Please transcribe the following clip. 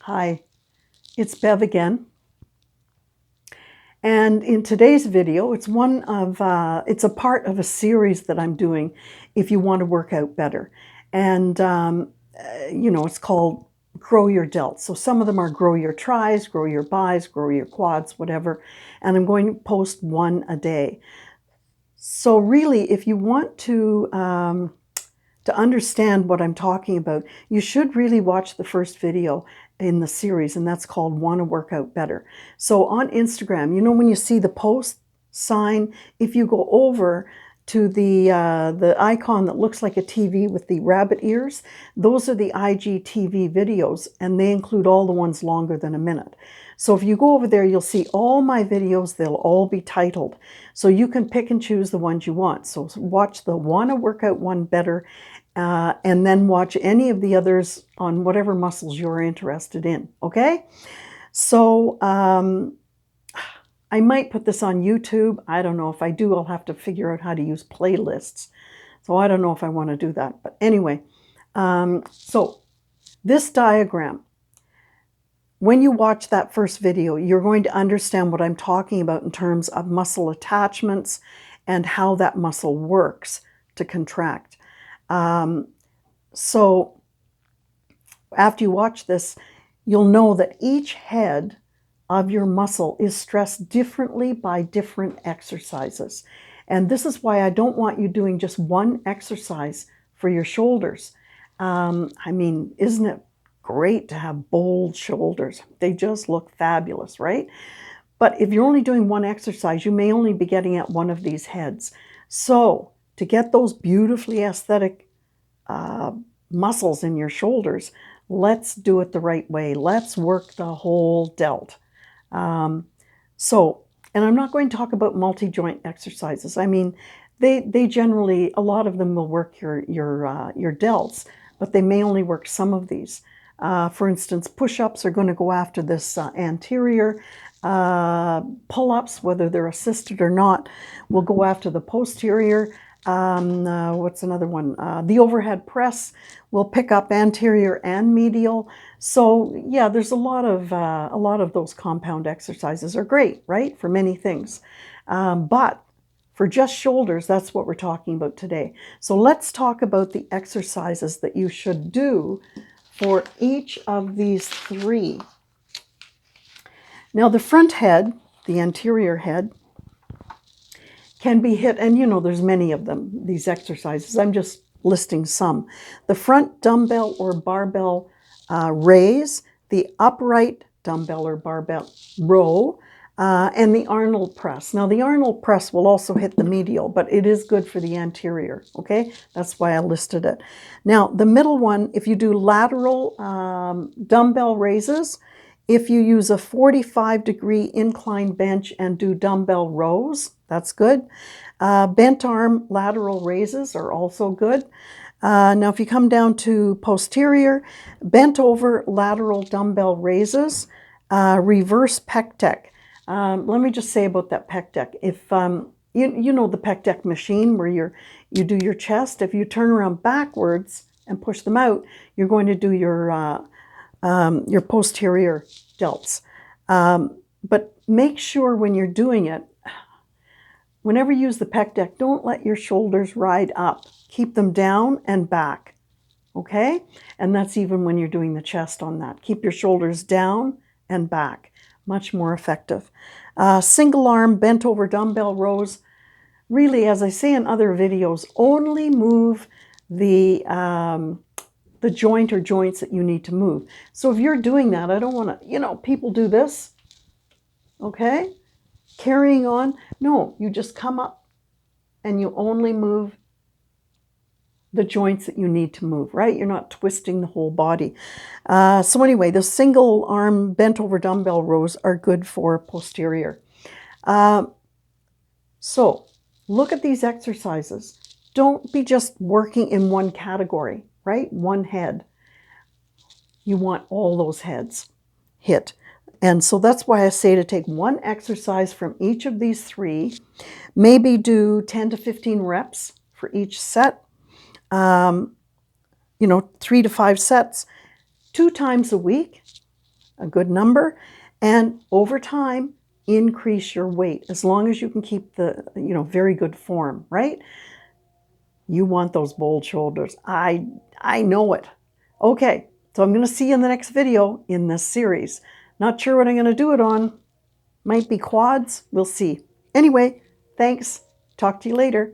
Hi, it's Bev again. And in today's video, it's it's a part of a series that I'm doing if you want to work out better. And, it's called Grow Your Delts. So some of them are grow your tris, grow your bis, grow your quads, whatever. And I'm going to post one a day. So really, if you want to understand what I'm talking about, you should really watch the first video in the series, and that's called Want to Work Out Better. So on Instagram, when you see the post sign, if you go over to the icon that looks like a TV with the rabbit ears, those are the IGTV videos, and they include all the ones longer than a minute. So if you go over there, you'll see all my videos. They'll all be titled. So you can pick and choose the ones you want. So watch the Want to Work Out one better, and then watch any of the others on whatever muscles you're interested in, okay? So I might put this on YouTube. I don't know. If I do, I'll have to figure out how to use playlists. So I don't know if I want to do that. But anyway, so this diagram, when you watch that first video, you're going to understand what I'm talking about in terms of muscle attachments and how that muscle works to contract. So after you watch this, you'll know that each head of your muscle is stressed differently by different exercises. And this is why I don't want you doing just one exercise for your shoulders. Isn't it great to have bold shoulders? They just look fabulous, right? But if you're only doing one exercise, you may only be getting at one of these heads. So to get those beautifully aesthetic muscles in your shoulders, let's do it the right way. Let's work the whole delt. And I'm not going to talk about multi-joint exercises. They generally, a lot of them will work your delts, but they may only work some of these. For instance, push-ups are going to go after this anterior. Pull-ups, whether they're assisted or not, will go after the posterior. What's another one? The overhead press will pick up anterior and medial. So yeah, there's a lot of those compound exercises are great, right, for many things. But for just shoulders, that's what we're talking about today. So let's talk about the exercises that you should do for each of these three. Now the front head, the anterior head, can be hit, and there's many of them, these exercises. I'm just listing some. The front dumbbell or barbell raise, the upright dumbbell or barbell row, and the Arnold press. Now the Arnold press will also hit the medial, but it is good for the anterior, okay? That's why I listed it. Now the middle one, if you do lateral dumbbell raises, if you use a 45-degree incline bench and do dumbbell rows, that's good. Bent arm lateral raises are also good. Now if you come down to posterior, bent over lateral dumbbell raises, reverse pec deck. Let me just say about that pec deck. If you know the pec deck machine where you do your chest, if you turn around backwards and push them out, you're going to do your posterior delts. But make sure when you're doing it, whenever you use the pec deck, don't let your shoulders ride up. Keep them down and back, okay? And that's even when you're doing the chest on that. Keep your shoulders down and back. Much more effective. Single arm bent over dumbbell rows. Really, as I say in other videos, only move the joint or joints that you need to move. So if you're doing that, I don't want to, people do this, okay? Carrying on. No, you just come up and you only move the joints that you need to move, right? You're not twisting the whole body. So anyway, the single arm bent over dumbbell rows are good for posterior. So look at these exercises. Don't be just working in one category, right? One head. You want all those heads hit. And so that's why I say to take one exercise from each of these three, maybe do 10 to 15 reps for each set, 3 to 5 sets, 2 times a week. a good number, and over time, increase your weight as long as you can keep the, very good form, right? You want those bold shoulders. I know it. Okay, so I'm going to see you in the next video in this series. Not sure what I'm going to do it on. Might be quads. We'll see. Anyway, thanks. Talk to you later.